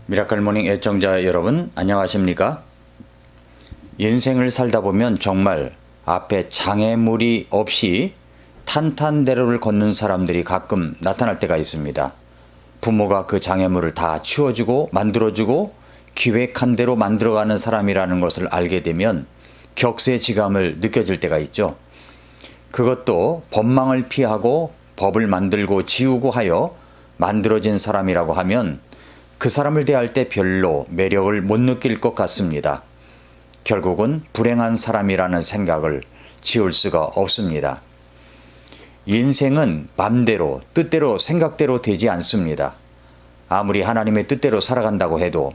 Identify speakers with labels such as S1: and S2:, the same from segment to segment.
S1: 미라클 모닝 애청자 여러분 안녕하십니까? 인생을 살다 보면 정말 앞에 장애물이 없이 탄탄대로를 걷는 사람들이 가끔 나타날 때가 있습니다. 부모가 그 장애물을 다 치워주고 만들어주고 기획한 대로 만들어가는 사람이라는 것을 알게 되면 격세지감을 느껴질 때가 있죠. 그것도 법망을 피하고 법을 만들고 지우고 하여 만들어진 사람이라고 하면 그 사람을 대할 때 별로 매력을 못 느낄 것 같습니다. 결국은 불행한 사람이라는 생각을 지울 수가 없습니다. 인생은 맘대로, 뜻대로, 생각대로 되지 않습니다. 아무리 하나님의 뜻대로 살아간다고 해도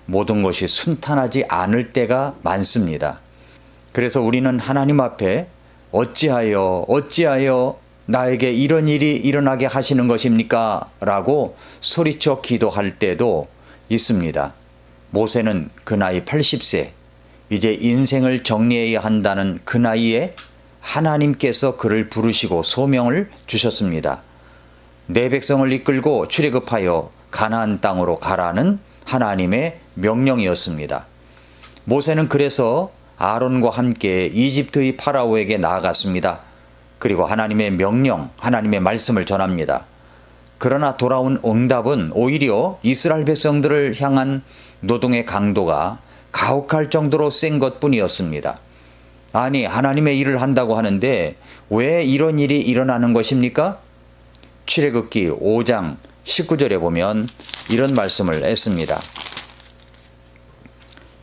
S1: 모든 것이 순탄하지 않을 때가 많습니다. 그래서 우리는 하나님 앞에 어찌하여 나에게 이런 일이 일어나게 하시는 것입니까? 라고 소리쳐 기도할 때도 있습니다. 모세는 그 나이 80세, 이제 인생을 정리해야 한다는 그 나이에 하나님께서 그를 부르시고 소명을 주셨습니다. 내 백성을 이끌고 출애굽하여 가나안 땅으로 가라는 하나님의 명령이었습니다. 모세는 그래서 아론과 함께 이집트의 파라오에게 나아갔습니다. 그리고 하나님의 명령, 하나님의 말씀을 전합니다. 그러나 돌아온 응답은 오히려 이스라엘 백성들을 향한 노동의 강도가 가혹할 정도로 센 것뿐이었습니다. 아니, 하나님의 일을 한다고 하는데 왜 이런 일이 일어나는 것입니까? 출애굽기 5장 19절에 보면 이런 말씀을 했습니다.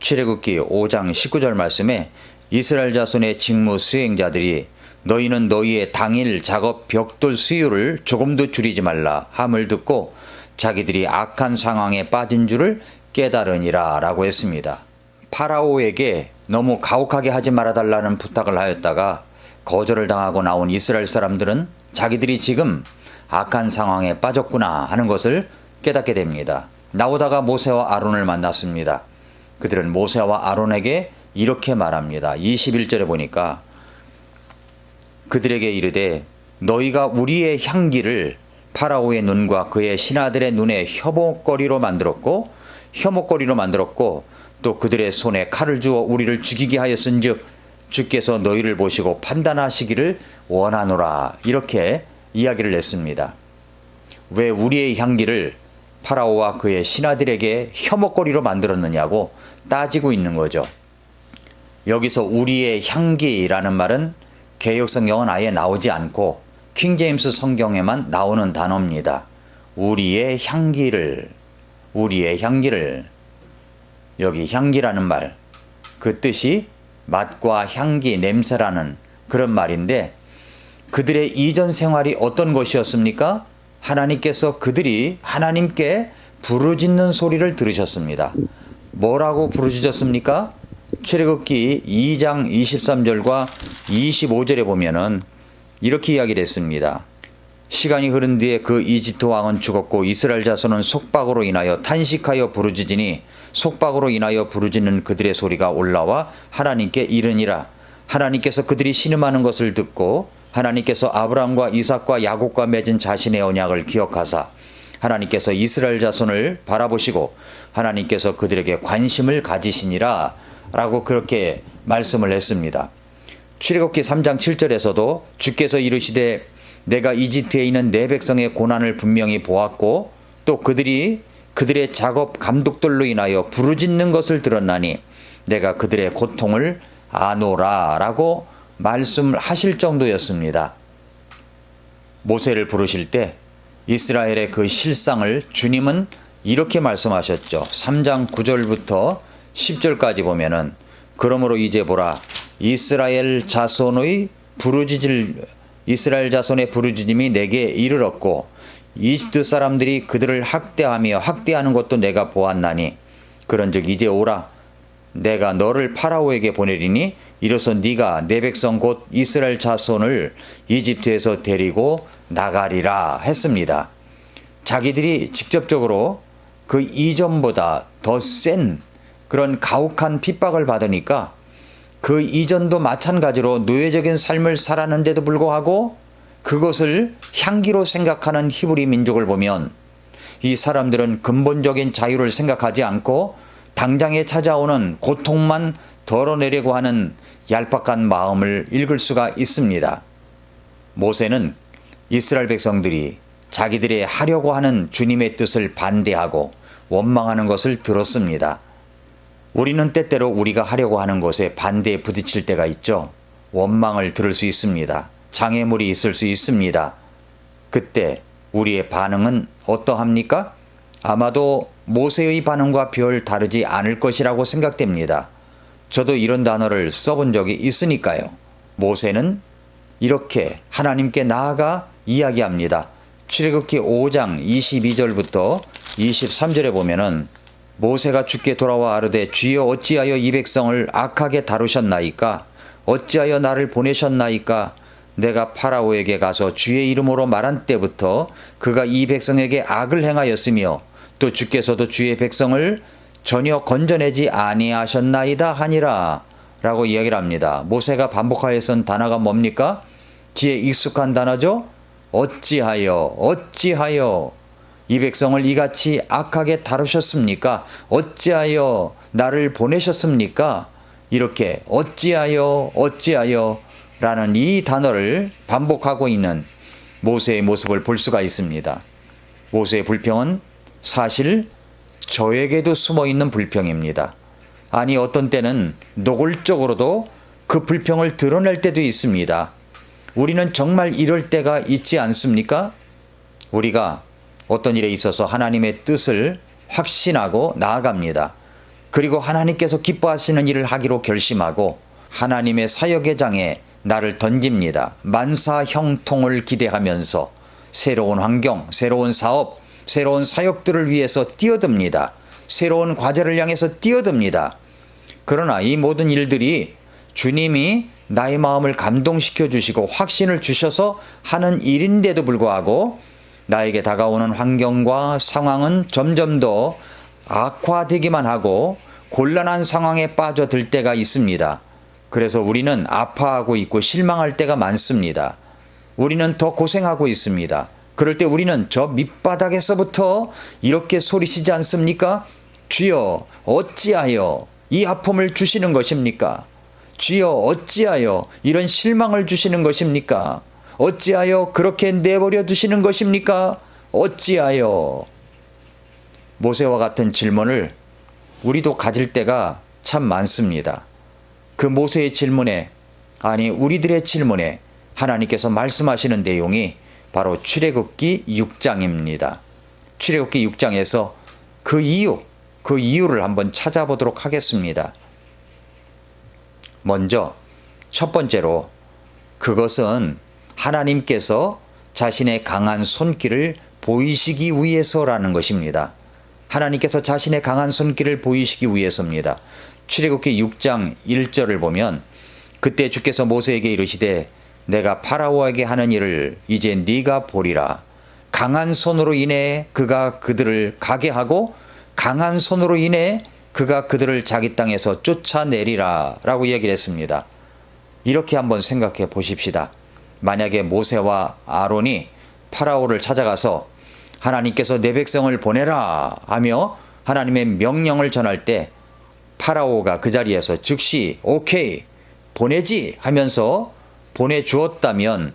S1: 출애굽기 5장 19절 말씀에 이스라엘 자손의 직무 수행자들이 너희는 너희의 당일 작업 벽돌 수율을 조금도 줄이지 말라 함을 듣고 자기들이 악한 상황에 빠진 줄을 깨달으니라 라고 했습니다. 파라오에게 너무 가혹하게 하지 말아달라는 부탁을 하였다가 거절을 당하고 나온 이스라엘 사람들은 자기들이 지금 악한 상황에 빠졌구나 하는 것을 깨닫게 됩니다. 나오다가 모세와 아론을 만났습니다. 그들은 모세와 아론에게 이렇게 말합니다. 21절에 보니까 그들에게 이르되 너희가 우리의 향기를 파라오의 눈과 그의 신하들의 눈에 혐오거리로 만들었고 또 그들의 손에 칼을 주어 우리를 죽이게 하였은즉 주께서 너희를 보시고 판단하시기를 원하노라 이렇게 이야기를 했습니다. 왜 우리의 향기를 파라오와 그의 신하들에게 혐오거리로 만들었느냐고 따지고 있는 거죠. 여기서 우리의 향기라는 말은 개역성경은 아예 나오지 않고 킹제임스 성경에만 나오는 단어입니다. 우리의 향기를 여기 향기라는 말, 그 뜻이 맛과 향기, 냄새라는 그런 말인데 그들의 이전 생활이 어떤 것이었습니까? 하나님께서 그들이 하나님께 부르짖는 소리를 들으셨습니다. 뭐라고 부르짖었습니까? 출애굽기 2장 23절과 25절에 보면은 이렇게 이야기를 했습니다. 시간이 흐른 뒤에 그 이집트 왕은 죽었고 이스라엘 자손은 속박으로 인하여 탄식하여 부르짖으니 속박으로 인하여 부르짖는 그들의 소리가 올라와 하나님께 이르니라. 하나님께서 그들이 신음하는 것을 듣고 하나님께서 아브라함과 이삭과 야곱과 맺은 자신의 언약을 기억하사 하나님께서 이스라엘 자손을 바라보시고 하나님께서 그들에게 관심을 가지시니라 라고 그렇게 말씀을 했습니다. 출애굽기 3장 7절에서도 주께서 이르시되 내가 이집트에 있는 내 백성의 고난을 분명히 보았고 또 그들이 그들의 작업 감독들로 인하여 부르짖는 것을 들었나니 내가 그들의 고통을 아노라 라고 말씀하실 정도였습니다. 모세를 부르실 때 이스라엘의 그 실상을 주님은 이렇게 말씀하셨죠. 3장 9절부터 10절까지 보면은 그러므로 이제 보라 이스라엘 자손의 부르짖음이 내게 이르렀고 이집트 사람들이 그들을 학대하는 것도 내가 보았나니 그런즉 이제 오라 내가 너를 파라오에게 보내리니 이로써 네가 내 백성 곧 이스라엘 자손을 이집트에서 데리고 나가리라 했습니다. 자기들이 직접적으로 그 이전보다 더 센 그런 가혹한 핍박을 받으니까 그 이전도 마찬가지로 노예적인 삶을 살았는데도 불구하고 그것을 향기로 생각하는 히브리 민족을 보면 이 사람들은 근본적인 자유를 생각하지 않고 당장에 찾아오는 고통만 덜어내려고 하는 얄팍한 마음을 읽을 수가 있습니다. 모세는 이스라엘 백성들이 자기들이 하려고 하는 주님의 뜻을 반대하고 원망하는 것을 들었습니다. 우리는 때때로 우리가 하려고 하는 것에 반대에 부딪힐 때가 있죠. 원망을 들을 수 있습니다. 장애물이 있을 수 있습니다. 그때 우리의 반응은 어떠합니까? 아마도 모세의 반응과 별 다르지 않을 것이라고 생각됩니다. 저도 이런 단어를 써본 적이 있으니까요. 모세는 이렇게 하나님께 나아가 이야기합니다. 출애굽기 5장 22절부터 23절에 보면은 모세가 주께 돌아와 아르되 주여 어찌하여 이 백성을 악하게 다루셨나이까? 어찌하여 나를 보내셨나이까? 내가 파라오에게 가서 주의 이름으로 말한 때부터 그가 이 백성에게 악을 행하였으며 또 주께서도 주의 백성을 전혀 건져내지 아니하셨나이다 하니라 라고 이야기를 합니다. 모세가 반복하여 쓴 단어가 뭡니까? 귀에 익숙한 단어죠? 어찌하여 이 백성을 이같이 악하게 다루셨습니까? 어찌하여 나를 보내셨습니까? 이렇게 어찌하여 라는 이 단어를 반복하고 있는 모세의 모습을 볼 수가 있습니다. 모세의 불평은 사실 저에게도 숨어있는 불평입니다. 아니 어떤 때는 노골적으로도 그 불평을 드러낼 때도 있습니다. 우리는 정말 이럴 때가 있지 않습니까? 우리가 어떤 일에 있어서 하나님의 뜻을 확신하고 나아갑니다. 그리고 하나님께서 기뻐하시는 일을 하기로 결심하고 하나님의 사역의 장에 나를 던집니다. 만사 형통을 기대하면서 새로운 환경, 새로운 사업, 새로운 사역들을 위해서 뛰어듭니다. 새로운 과제를 향해서 뛰어듭니다. 그러나 이 모든 일들이 주님이 나의 마음을 감동시켜 주시고 확신을 주셔서 하는 일인데도 불구하고 나에게 다가오는 환경과 상황은 점점 더 악화되기만 하고 곤란한 상황에 빠져들 때가 있습니다. 그래서 우리는 아파하고 있고 실망할 때가 많습니다. 우리는 더 고생하고 있습니다. 그럴 때 우리는 저 밑바닥에서부터 이렇게 소리치지 않습니까? 주여 어찌하여 이 아픔을 주시는 것입니까? 주여 어찌하여 이런 실망을 주시는 것입니까? 어찌하여 그렇게 내버려 두시는 것입니까? 어찌하여? 모세와 같은 질문을 우리도 가질 때가 참 많습니다. 그 모세의 질문에, 아니 우리들의 질문에 하나님께서 말씀하시는 내용이 바로 출애굽기 6장입니다. 출애굽기 6장에서 그 이유를 한번 찾아보도록 하겠습니다. 먼저 첫 번째로 그것은 하나님께서 자신의 강한 손길을 보이시기 위해서라는 것입니다. 하나님께서 자신의 강한 손길을 보이시기 위해서입니다. 출애굽기 6장 1절을 보면 그때 주께서 모세에게 이르시되 내가 파라오에게 하는 일을 이제 네가 보리라. 강한 손으로 인해 그가 그들을 가게 하고 강한 손으로 인해 그가 그들을 자기 땅에서 쫓아내리라 라고 얘기를 했습니다. 이렇게 한번 생각해 보십시다. 만약에 모세와 아론이 파라오를 찾아가서 하나님께서 내 백성을 보내라 하며 하나님의 명령을 전할 때 파라오가 그 자리에서 즉시 오케이 보내지 하면서 보내주었다면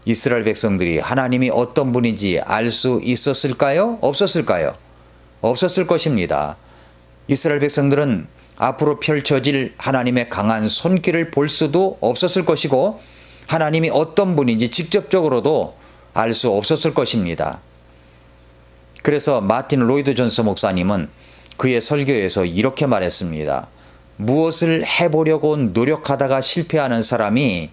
S1: 이스라엘 백성들이 하나님이 어떤 분인지 알 수 있었을까요? 없었을까요? 없었을 것입니다. 이스라엘 백성들은 앞으로 펼쳐질 하나님의 강한 손길을 볼 수도 없었을 것이고 하나님이 어떤 분인지 직접적으로도 알 수 없었을 것입니다. 그래서 마틴 로이드 존스 목사님은 그의 설교에서 이렇게 말했습니다. 무엇을 해보려고 노력하다가 실패하는 사람이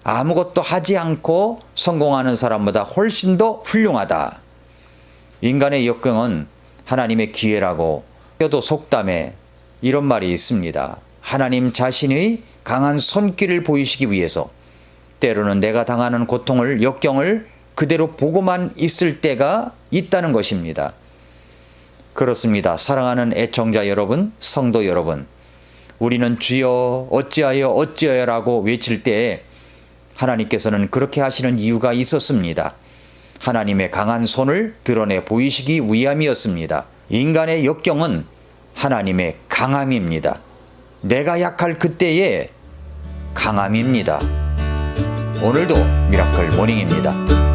S1: 아무것도 하지 않고 성공하는 사람보다 훨씬 더 훌륭하다. 인간의 역경은 하나님의 기회라고 뼈도 속담에 이런 말이 있습니다. 하나님 자신의 강한 손길을 보이시기 위해서 때로는 내가 당하는 고통을 역경을 그대로 보고만 있을 때가 있다는 것입니다. 그렇습니다. 사랑하는 애청자 여러분, 성도 여러분, 우리는 주여 어찌하여라고 외칠 때에 하나님께서는 그렇게 하시는 이유가 있었습니다. 하나님의 강한 손을 드러내 보이시기 위함이었습니다. 인간의 역경은 하나님의 강함입니다. 내가 약할 그때의 강함입니다. 오늘도 미라클 모닝입니다.